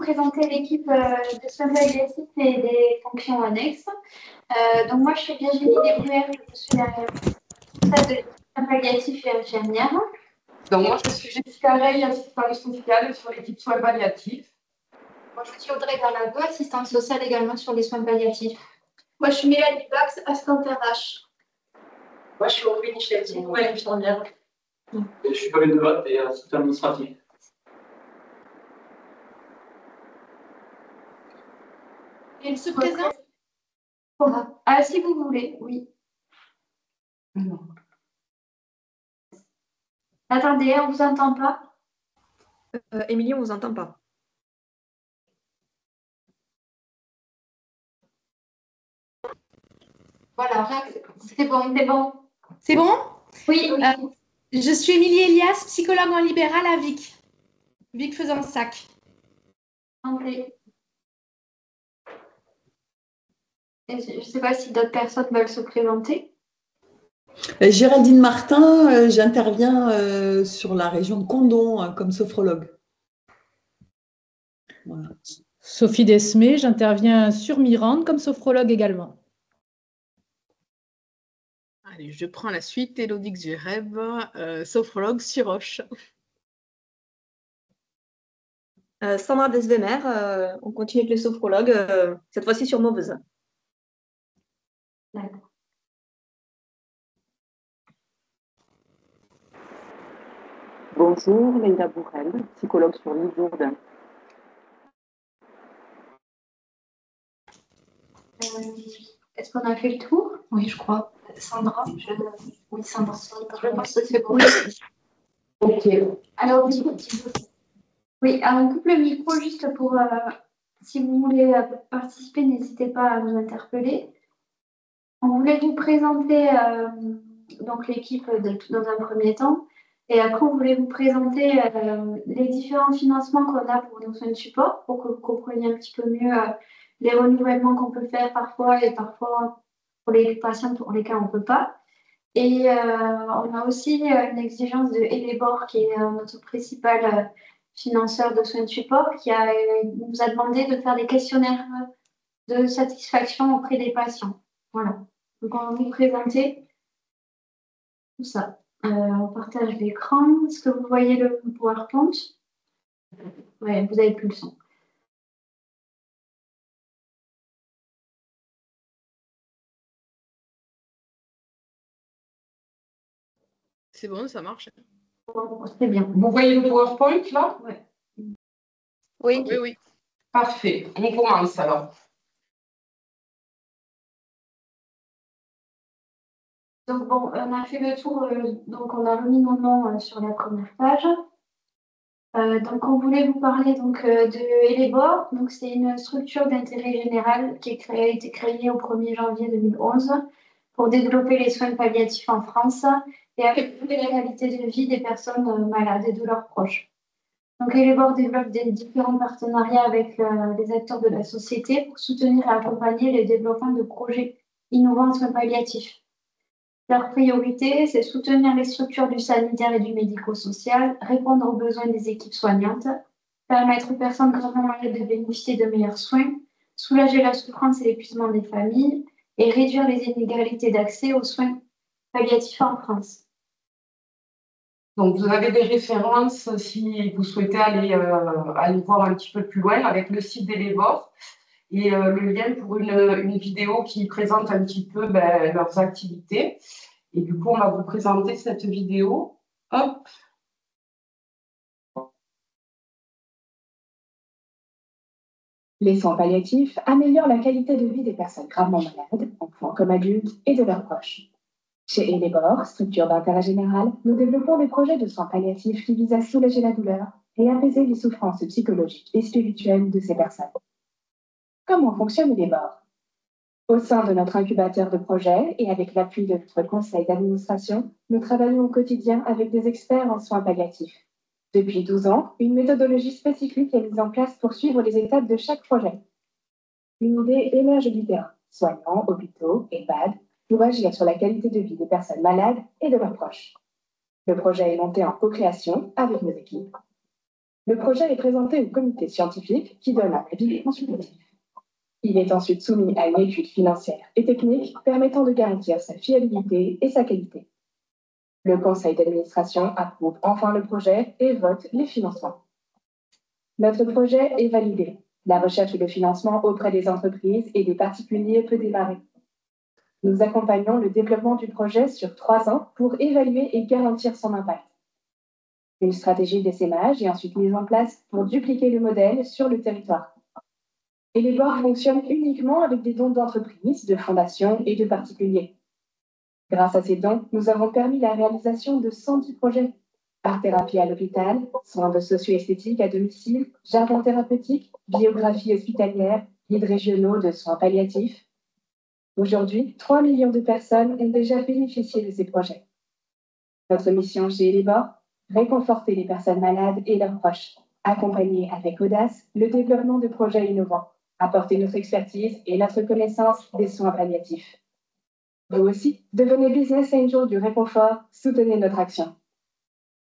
présenter l'équipe de soins palliatifs et des fonctions annexes. Donc moi, je suis Virginie Desbruyères, je suis la responsable de l'équipe soins palliatifs et infirmière. Donc moi, je suis Jessica Rey, assistante sociale sur l'équipe soins palliatifs. Moi, je suis Audrey Garlago, assistante sociale également sur les soins palliatifs. Moi, je suis Mélanie Bax, assistante RH. Moi, je suis Aurélie Chelty, nouvelle infirmière. Et je suis Paul Devat et assistant administratif. Elle se présente. Ah, si vous voulez, oui. Attendez, on ne vous entend pas. Émilie, on ne vous entend pas. Voilà, c'est bon, c'est bon. C'est bon? Oui, oui. Je suis Émilie Elias, psychologue en libéral à Vic. Vic Fezensac. André. Je ne sais pas si d'autres personnes veulent se présenter. Géraldine Martin, j'interviens sur la région de Condom comme sophrologue. Voilà. Sophie Desmé, j'interviens sur Mirande comme sophrologue également. Allez, je prends la suite. Élodie Xureb, sophrologue sur Roche. Sandra Desvemer, on continue avec les sophrologues, cette fois-ci sur Mauvez. D'accord. Bonjour, Leïla Bourrel, psychologue sur l'île Jourdain. Est-ce qu'on a fait le tour? Oui, je crois. Sandra, oui, Sandra. Je pense que c'est bon. Ok. Alors, oui, alors on coupe le micro juste pour, si vous voulez participer, n'hésitez pas à nous interpeller. On voulait vous présenter donc l'équipe dans un premier temps. Et après, on voulait vous présenter les différents financements qu'on a pour nos soins de support, pour que vous compreniez un petit peu mieux les renouvellements qu'on peut faire parfois et parfois pour les patients pour lesquels on ne peut pas. Et on a aussi une exigence de Elebor, qui est notre principal financeur de soins de support, qui nous a demandé de faire des questionnaires de satisfaction auprès des patients. Voilà. Donc, on va vous présenter tout ça. On partage l'écran. Est-ce que vous voyez le PowerPoint? Oui, vous n'avez plus le son. C'est bon, ça marche. C'est bien. Vous voyez le PowerPoint là? Oui. Oui, oui. Parfait. On commence alors. Donc, bon, on a fait le tour. Donc, on a remis nos noms sur la première page. Donc, on voulait vous parler donc, de Elebor. Donc, c'est une structure d'intérêt général qui a été créée au 1er janvier 2011 pour développer les soins palliatifs en France et améliorer la qualité de vie des personnes malades et de leurs proches. Donc, Elebor développe des différents partenariats avec les acteurs de la société pour soutenir et accompagner le développement de projets innovants en soins palliatifs. Leur priorité, c'est soutenir les structures du sanitaire et du médico-social, répondre aux besoins des équipes soignantes, permettre aux personnes gravement malades de bénéficier de meilleurs soins, soulager la souffrance et l'épuisement des familles et réduire les inégalités d'accès aux soins palliatifs en France. Donc, vous avez des références si vous souhaitez aller voir un petit peu plus loin avec le site d'Elebor et le lien pour une vidéo qui présente un petit peu leurs activités. Et du coup, on va vous présenter cette vidéo. Hop. Les soins palliatifs améliorent la qualité de vie des personnes gravement malades, enfants comme adultes, et de leurs proches. Chez Elebor, structure d'intérêt général, nous développons des projets de soins palliatifs qui visent à soulager la douleur et apaiser les souffrances psychologiques et spirituelles de ces personnes. Comment fonctionne Elebor? Au sein de notre incubateur de projets et avec l'appui de notre conseil d'administration, nous travaillons au quotidien avec des experts en soins palliatifs. Depuis 12 ans, une méthodologie spécifique est mise en place pour suivre les étapes de chaque projet. Une idée émerge du terrain, soignants, hôpitaux, EHPAD, pour agir sur la qualité de vie des personnes malades et de leurs proches. Le projet est monté en co-création avec nos équipes. Le projet est présenté au comité scientifique qui donne un avis consultatif. Il est ensuite soumis à une étude financière et technique permettant de garantir sa fiabilité et sa qualité. Le conseil d'administration approuve enfin le projet et vote les financements. Notre projet est validé. La recherche de financement auprès des entreprises et des particuliers peut démarrer. Nous accompagnons le développement du projet sur 3 ans pour évaluer et garantir son impact. Une stratégie d'essaimage est ensuite mise en place pour dupliquer le modèle sur le territoire. Et les bords fonctionnent uniquement avec des dons d'entreprises, de fondations et de particuliers. Grâce à ces dons, nous avons permis la réalisation de 110 projets. Art-thérapie à l'hôpital, soins de socio-esthétique à domicile, jardin thérapeutique, biographie hospitalière, guides régionaux de soins palliatifs. Aujourd'hui, 3 millions de personnes ont déjà bénéficié de ces projets. Notre mission chez Elibor, réconforter les personnes malades et leurs proches, accompagner avec audace le développement de projets innovants, apporter notre expertise et notre connaissance des soins palliatifs. Vous aussi, devenez Business Angel du réconfort, soutenez notre action.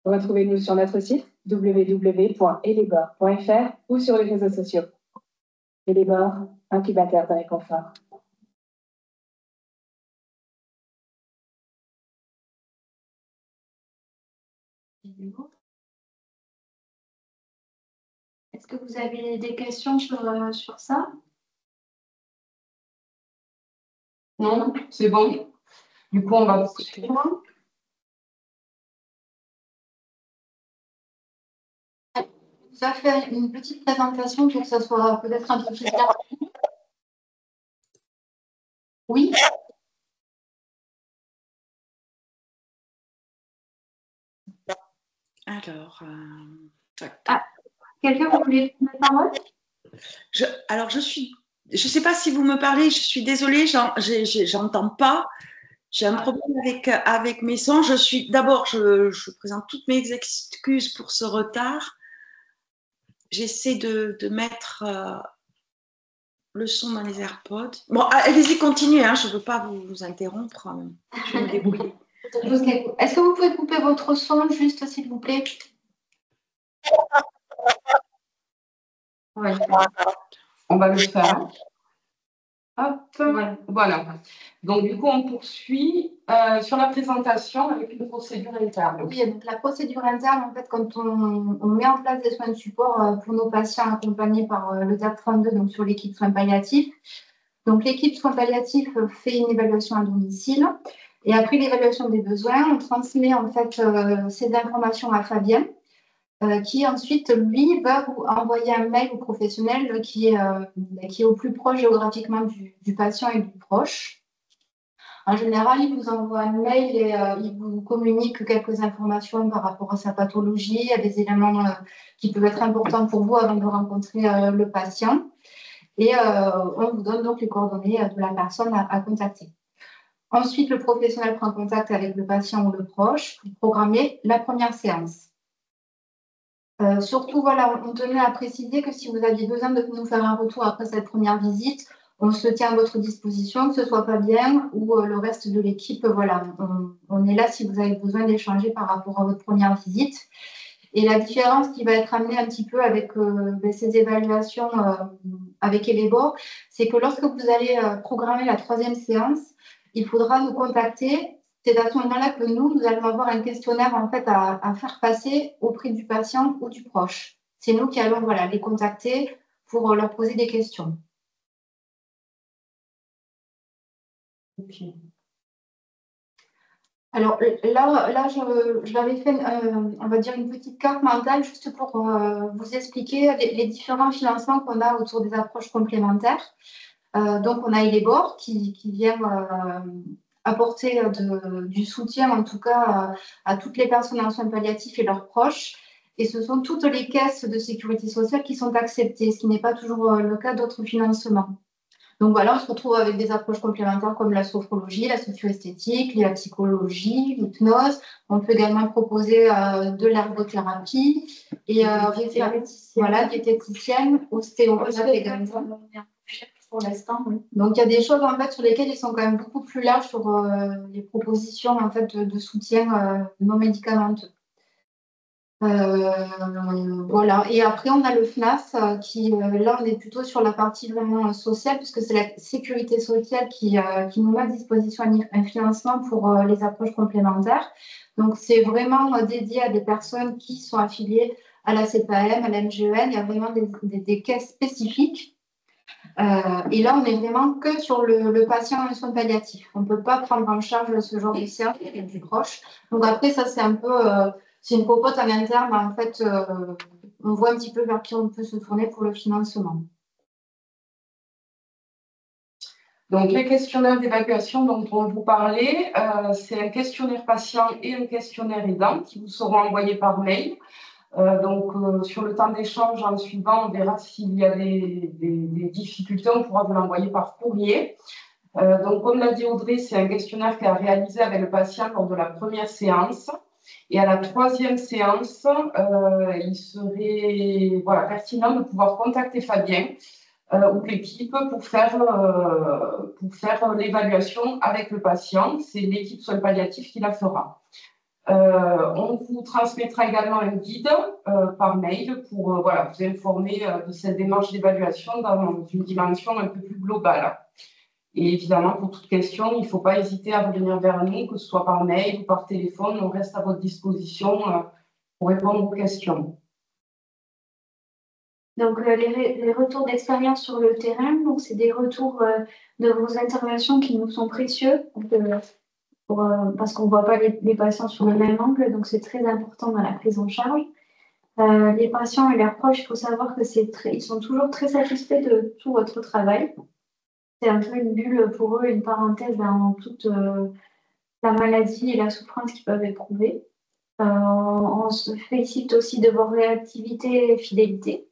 Retrouvez-nous sur notre site www.elibor.fr ou sur les réseaux sociaux. Elibor, incubateur de réconfort. Est-ce que vous avez des questions sur ça? Non, c'est bon. Du coup, on va poursuivre. Vous avez fait une petite présentation pour que ça soit peut-être un peu plus clair. Oui. Alors, Quelqu'un voulait prendre la parole? alors, je ne sais pas si vous me parlez, je suis désolée, j'entends pas. J'ai un problème avec mes sons. D'abord, je présente toutes mes excuses pour ce retard. J'essaie de mettre le son dans les AirPods. Bon, allez-y, continuez, hein, je ne veux pas vous interrompre. Je vais me débrouiller. Est-ce que vous pouvez couper votre son juste, s'il vous plaît? Oui. On va le faire. Hop, voilà. Donc, du coup, on poursuit sur la présentation avec une procédure interne. Oui, donc la procédure interne, en fait, quand on met en place des soins de support pour nos patients accompagnés par le DAP 32, donc sur l'équipe soins palliatifs. Donc, l'équipe soins palliatifs fait une évaluation à domicile. Et après l'évaluation des besoins, on transmet en fait ces informations à Fabien, qui ensuite, lui, va vous envoyer un mail au professionnel qui est au plus proche géographiquement du patient et du proche. En général, il vous envoie un mail et il vous communique quelques informations par rapport à sa pathologie, à des éléments qui peuvent être importants pour vous avant de rencontrer le patient. Et on vous donne donc les coordonnées de la personne à contacter. Ensuite, le professionnel prend contact avec le patient ou le proche pour programmer la première séance. Surtout, voilà, on tenait à préciser que si vous aviez besoin de nous faire un retour après cette première visite, on se tient à votre disposition, que ce soit Fabien ou le reste de l'équipe. Voilà, on est là si vous avez besoin d'échanger par rapport à votre première visite. Et la différence qui va être amenée un petit peu avec ces évaluations avec Elibor, c'est que lorsque vous allez programmer la 3e séance, il faudra nous contacter. C'est à ce moment-là que nous allons avoir un questionnaire en fait à faire passer auprès du patient ou du proche. C'est nous qui allons les contacter pour leur poser des questions. Okay. Alors là j'avais fait, on va dire, une petite carte mentale juste pour vous expliquer les différents financements qu'on a autour des approches complémentaires. Donc, on a Elibor qui vient apporter du soutien, en tout cas, à toutes les personnes en soins palliatifs et leurs proches. Et ce sont toutes les caisses de sécurité sociale qui sont acceptées, ce qui n'est pas toujours le cas d'autres financements. Donc voilà, on se retrouve avec des approches complémentaires comme la sophrologie, la socio-esthétique, la psychologie, l'hypnose. On peut également proposer de l'ergothérapie et diététicienne, ostéopathe également. Pour l'instant, oui. Donc il y a des choses en fait sur lesquelles ils sont quand même beaucoup plus larges sur les propositions en fait de soutien non médicamenteux. Voilà. Et après, on a le FNAF qui, là, on est plutôt sur la partie vraiment sociale, puisque c'est la sécurité sociale qui nous met à disposition un financement pour les approches complémentaires. Donc, c'est vraiment dédié à des personnes qui sont affiliées à la CPAM, à la MGEN. Il y a vraiment des caisses spécifiques. Et là, on est vraiment que sur le patient en soins palliatifs. On ne peut pas prendre en charge ce genre de séance qui est plus proche. Donc après, ça, c'est un peu, c'est une popote en interne. En fait, on voit un petit peu vers qui on peut se tourner pour le financement. Donc, les questionnaires d'évaluation dont on vous parlait, c'est un questionnaire patient et un questionnaire aidant qui vous seront envoyés par mail. Sur le temps d'échange, en suivant, on verra s'il y a des difficultés, on pourra vous l'envoyer par courrier. Comme l'a dit Audrey, c'est un questionnaire qu'elle a réalisé avec le patient lors de la première séance. Et à la troisième séance, il serait pertinent de pouvoir contacter Fabien ou l'équipe pour faire l'évaluation avec le patient. C'est l'équipe soins palliatifs qui la fera. On vous transmettra également un guide par mail pour vous informer de cette démarche d'évaluation dans une dimension un peu plus globale. Et évidemment, pour toute question, il ne faut pas hésiter à revenir vers nous, que ce soit par mail ou par téléphone. On reste à votre disposition pour répondre aux questions. Donc, les retours d'expérience sur le terrain, donc c'est des retours de vos interventions qui nous sont précieux. Parce qu'on ne voit pas les patients sur le même angle, donc c'est très important dans la prise en charge. Les patients et leurs proches, il faut savoir que ils sont toujours très satisfaits de tout votre travail. C'est un peu une bulle pour eux, une parenthèse dans toute la maladie et la souffrance qu'ils peuvent éprouver. On se félicite aussi de vos réactivité et fidélité.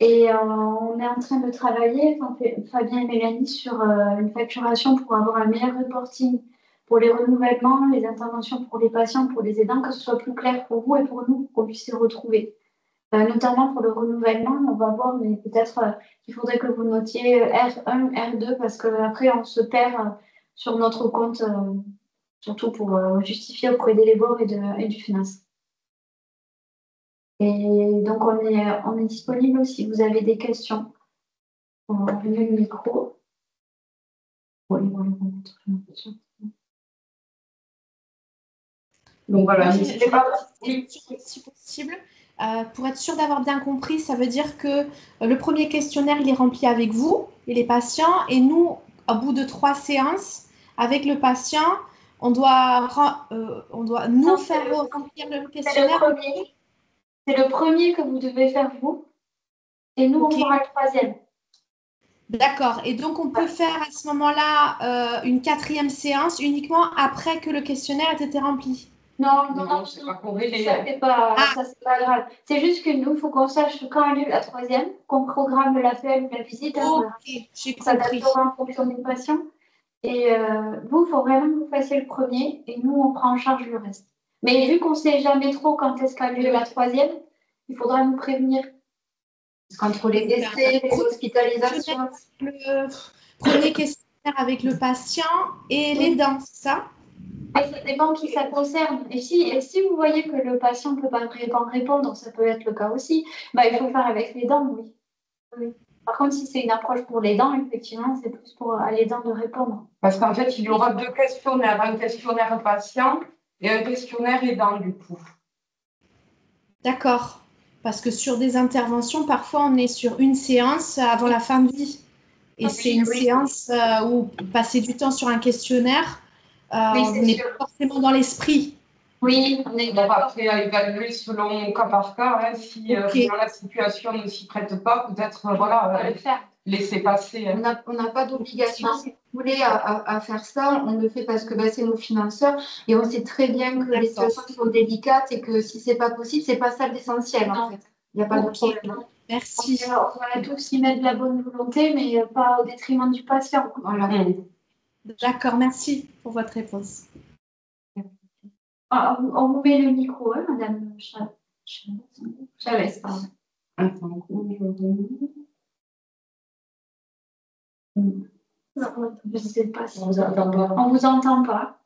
Et on est en train de travailler, Fabien et Mélanie, sur une facturation pour avoir un meilleur reporting pour les renouvellements, les interventions pour les patients, pour les aidants, que ce soit plus clair pour vous et pour nous, pour qu'on puisse se retrouver. Notamment pour le renouvellement, on va voir, mais peut-être qu'il faudrait que vous notiez R1, R2, parce qu'après, on se perd sur notre compte, surtout pour justifier auprès des LEBOR et du FNAS. Et donc, on est disponible si vous avez des questions. On va allumer le micro. Donc voilà, n'hésitez pas. Si possible. Pour être sûr d'avoir bien compris, ça veut dire que le premier questionnaire, il est rempli avec vous et les patients. Et nous, au bout de 3 séances, avec le patient, on doit nous faire remplir le questionnaire. C'est le premier que vous devez faire vous. Et nous, on fera le 3e. D'accord. Et donc, on peut faire à ce moment-là une 4e séance uniquement après que le questionnaire ait été rempli. Non, c'est pas corrélé. Ça, c'est pas grave. C'est juste que nous, il faut qu'on sache quand a lieu la 3e, qu'on programme l'appel ou la visite. J'ai compris. S'adaptera en fonction des patients. Et vous, il faut vraiment que vous fassiez le premier et nous, on prend en charge le reste. Mais vu qu'on ne sait jamais trop quand est-ce qu'a lieu la 3e, il faudra nous prévenir. Entre les décès, les hospitalisations. Le premier questionnaire avec le patient et les dents, ça. Ça dépend qui ça concerne. Et si vous voyez que le patient ne peut pas répondre, ça peut être le cas aussi, il faut faire avec les dents, oui. Par contre, si c'est une approche pour les dents, effectivement, c'est plus pour les dents de répondre. Parce qu'en fait, il y aura 2 questionnaires, un questionnaire patient et un questionnaire aidant, du coup. D'accord. Parce que sur des interventions, parfois, on est sur une séance avant la fin de vie. Et c'est une séance où passer du temps sur un questionnaire, on n'est pas forcément dans l'esprit. Oui, on est d'accord. Après, à évaluer selon cas par cas, si la situation ne s'y prête pas, peut-être laisser passer. On n'a pas d'obligation, si vous voulez, à faire ça. On le fait parce que c'est nos financeurs et on sait très bien que les situations sont délicates et que si ce n'est pas possible, ce n'est pas ça l'essentiel en fait. Il n'y a pas de problème. Merci. On va tous y mettre de la bonne volonté, mais pas au détriment du patient. Voilà. D'accord, merci pour votre réponse. On vous met le micro, Madame Chavez. Attends, je ne sais pas si on vous entend pas. On ne vous entend pas.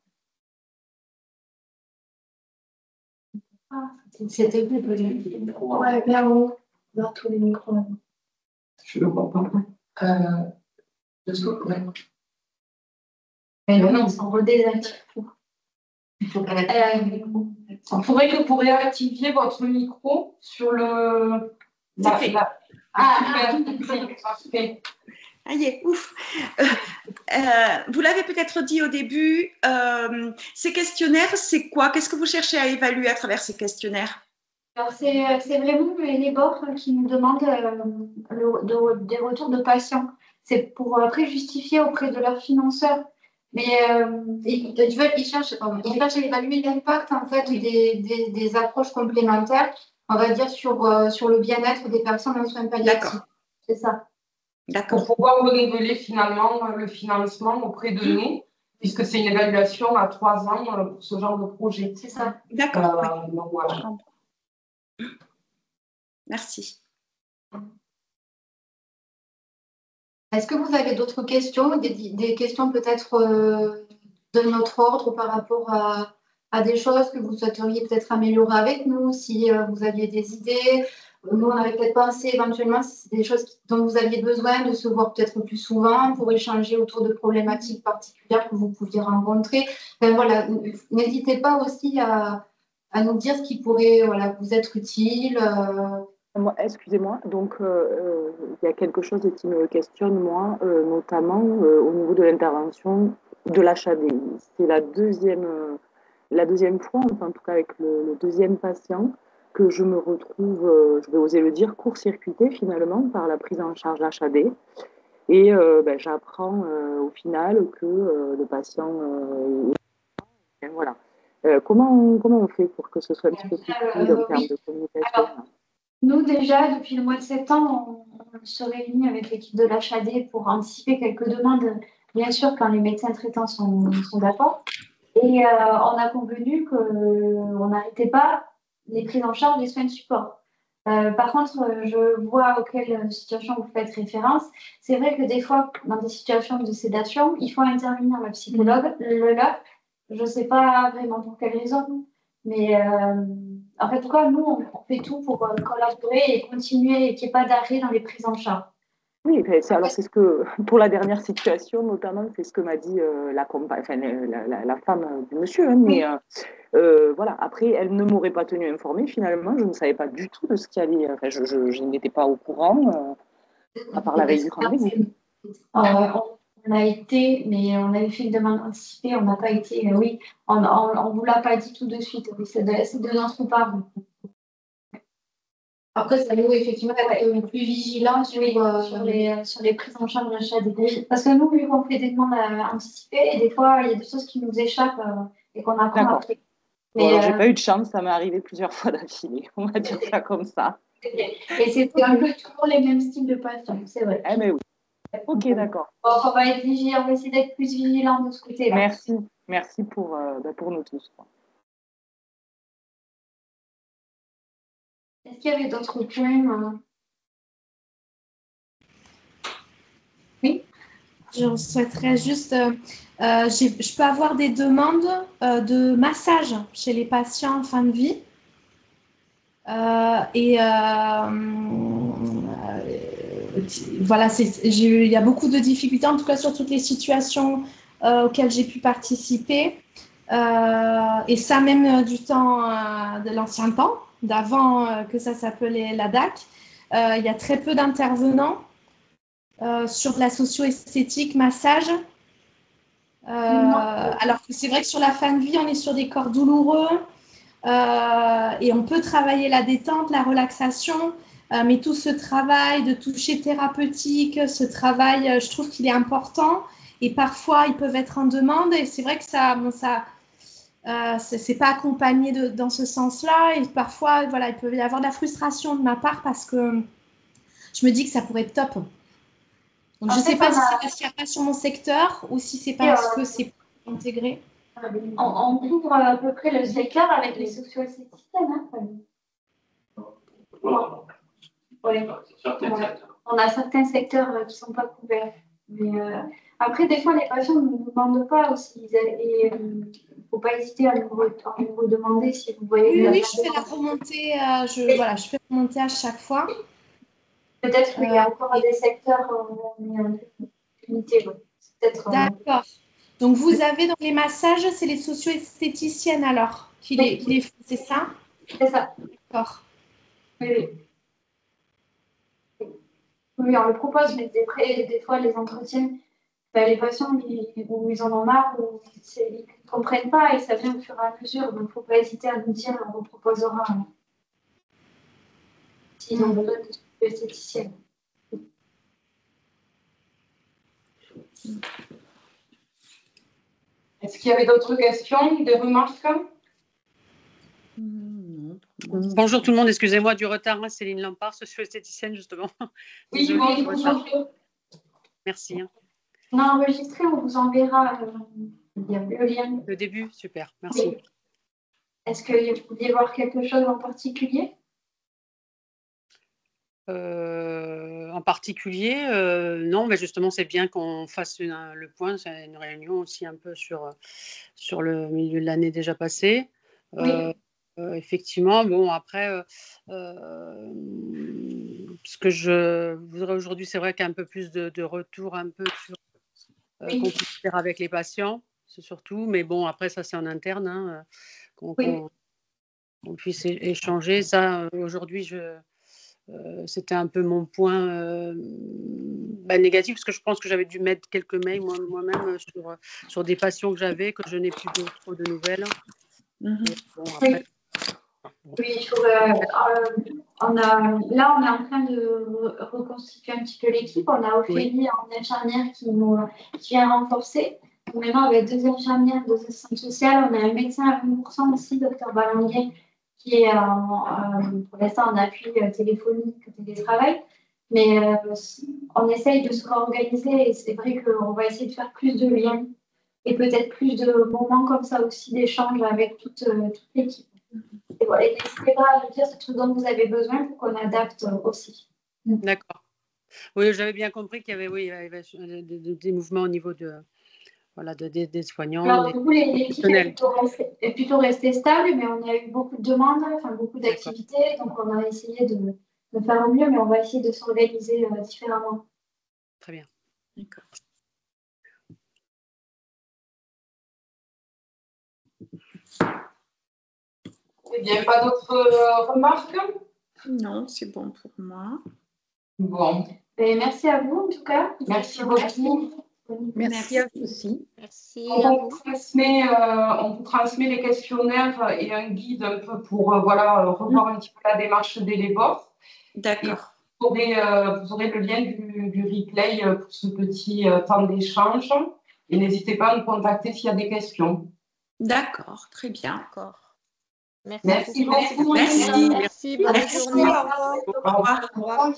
C'était plus petit. Ouais, bien haut, dans tous les micros. Je le vois pas. Dessous, ouais. Mais non, on redésactive. Il faudrait que vous réactiviez votre micro sur le. C'est fait. Super, parfait. Ah, y est, ouf. Vous l'avez peut-être dit au début, ces questionnaires, c'est quoi? Qu'est-ce que vous cherchez à évaluer à travers ces questionnaires? Alors, c'est vraiment les bords qui nous demandent des retours de patients. C'est pour après justifier auprès de leurs financeurs. Mais ils cherchent à évaluer l'impact en fait des approches complémentaires, on va dire, sur le bien-être des personnes en soins palliatifs. D'accord. C'est ça. D'accord. Pour pouvoir renouveler finalement le financement auprès de nous, puisque c'est une évaluation à 3 ans pour ce genre de projet. C'est ça. D'accord. Donc voilà. Merci. Est-ce que vous avez d'autres questions, des questions peut-être de notre ordre par rapport à des choses que vous souhaiteriez peut-être améliorer avec nous, si vous aviez des idées? Nous, on avait peut-être pensé éventuellement si c'est des choses dont vous aviez besoin de se voir peut-être plus souvent pour échanger autour de problématiques particulières que vous pouviez rencontrer. Enfin, voilà, n'hésitez pas aussi à nous dire ce qui pourrait vous être utile. Excusez-moi, donc il y a quelque chose qui me questionne, moi, notamment au niveau de l'intervention de l'HAD. C'est la deuxième fois, enfin, en tout cas avec le deuxième patient, que je me retrouve, je vais oser le dire, court-circuitée finalement par la prise en charge HAD. Et j'apprends au final que le patient voilà. Comment on fait pour que ce soit un petit peu plus fluide en termes de communication? Alors, nous, déjà, depuis le mois de septembre, on se réunit avec l'équipe de l'HAD pour anticiper quelques demandes, bien sûr, quand les médecins traitants sont d'accord. Et on a convenu qu'on n'arrêtait pas les prises en charge des soins de support. Par contre, je vois auxquelles situations vous faites référence. C'est vrai que des fois, dans des situations de sédation, il faut intervenir le psychologue. Je ne sais pas vraiment pour quelle raison, mais en fait, en tout cas, nous, on fait tout pour collaborer et continuer et qu'il n'y ait pas d'arrêt dans les prises en charge. Oui, alors c'est ce que, pour la dernière situation notamment, c'est ce que m'a dit la femme du monsieur, hein, mais voilà, après, elle ne m'aurait pas tenue informée finalement, je ne savais pas du tout de ce qui allait, enfin, je n'étais pas au courant, à part la veille du rendez-vous. On a été, mais on avait fait une demande anticipée, on n'a pas été, oui, on ne vous l'a pas dit tout de suite, oui, c'est de notre part. Après, ça nous, effectivement, être plus vigilants sur les prises en charge HAD. Parce que nous, vu qu'on fait des demandes anticipées, et des fois, il y a des choses qui nous échappent et qu'on apprend après. Bon, alors, j'ai pas eu de chance, ça m'est arrivé plusieurs fois d'affilée, on va dire ça comme ça. Et c'est un peu toujours les mêmes styles de patients, c'est vrai. Eh mais oui. Ok, d'accord. Bon, on va être vigilant, on va essayer d'être plus vigilant de ce côté-là. Merci pour nous tous. Est-ce qu'il y avait d'autres points? Oui. Je souhaiterais juste, je peux avoir des demandes de massage chez les patients en fin de vie. Voilà, il y a beaucoup de difficultés, en tout cas sur toutes les situations auxquelles j'ai pu participer. Et ça même du temps, de l'ancien temps, d'avant que ça s'appelait la DAC. Il y a très peu d'intervenants sur de la socio-esthétique, massage. Alors que c'est vrai que sur la fin de vie, on est sur des corps douloureux et on peut travailler la détente, la relaxation, mais tout ce travail de toucher thérapeutique, ce travail, je trouve qu'il est important et parfois ils peuvent être en demande et c'est vrai que c'est pas accompagné dans ce sens-là et parfois voilà, il peut y avoir de la frustration de ma part parce que je me dis que ça pourrait être top. Donc, je ne sais pas si c'est parce qu'il n'y a pas sur mon secteur ou si c'est parce que c'est intégré. On couvre à peu près le secteur avec les socio-esthéticiennes. Oui. On a certains secteurs qui ne sont pas couverts. Mais après, des fois, les patients ne nous demandent pas aussi. Il faut pas hésiter à nous redemander si vous voyez. Oui, je fais la remontée, je fais remonter à chaque fois. Peut-être qu'il y a encore des secteurs limités. D'accord. Donc, vous avez dans les massages, c'est les socio-esthéticiennes alors qui les font, c'est ça? C'est ça. D'accord. Oui. Oui, on le propose, mais des fois, les entretiens, les patients, ils en ont marre, ou ils ne comprennent pas et ça vient au fur et à mesure. Donc, il ne faut pas hésiter à nous dire, on vous proposera s'ils ont besoin de esthéticiennes. Est-ce qu'il y avait d'autres questions, des remarques? Bonjour tout le monde, excusez-moi du retard, hein, Céline Lampard, socio-esthéticienne justement. Oui, bonjour. Merci. On a enregistré, on vous enverra le lien. Le début, super, merci. Oui. Est-ce que vous vouliez voir quelque chose en particulier? En particulier, non, mais justement, c'est bien qu'on fasse le point, c'est une réunion aussi un peu sur le milieu de l'année déjà passée. Oui. Effectivement, bon, après, ce que je voudrais aujourd'hui, c'est vrai qu'il y a un peu plus de retour un peu sur qu'on puisse faire avec les patients, c'est surtout, mais bon, après, ça, c'est en interne, hein, qu'on puisse échanger. Ça, aujourd'hui, c'était un peu mon point négatif, parce que je pense que j'avais dû mettre quelques mails moi-même sur des patients que j'avais, que je n'ai plus trop de nouvelles. Bon, après, oui, il faut, on est en train de reconstituer un petit peu l'équipe. On a Ophélie en infirmière qui vient renforcer. Donc maintenant, avec 2 infirmières, 2 assistantes sociales, on a un médecin à 20% aussi, Dr Balanguet, qui est pour l'instant en appui téléphonique, télétravail. Mais on essaye de se réorganiser et c'est vrai qu'on va essayer de faire plus de liens et peut-être plus de moments comme ça aussi d'échange avec toute l'équipe. Et voilà, n'hésitez pas à nous dire ce dont vous avez besoin pour qu'on adapte aussi. D'accord. Oui, j'avais bien compris qu'il y avait des mouvements au niveau des soignants. Alors, du coup, l'équipe est plutôt restée stable, mais on a eu beaucoup de demandes, beaucoup d'activités. Donc, on a essayé de faire au mieux, mais on va essayer de s'organiser différemment. Très bien. D'accord. Il n'y a pas d'autres remarques? Non, c'est bon pour moi. Bon. Et merci à vous, en tout cas. Merci beaucoup. Merci à vous aussi. Merci on vous transmet les questionnaires et un guide un peu pour revoir un petit peu la démarche d'Elebor. D'accord. Vous aurez le lien du replay pour ce petit temps d'échange. Et n'hésitez pas à nous contacter s'il y a des questions. D'accord, très bien. D'accord. Merci beaucoup. Merci, bonne journée. Au revoir. Au revoir.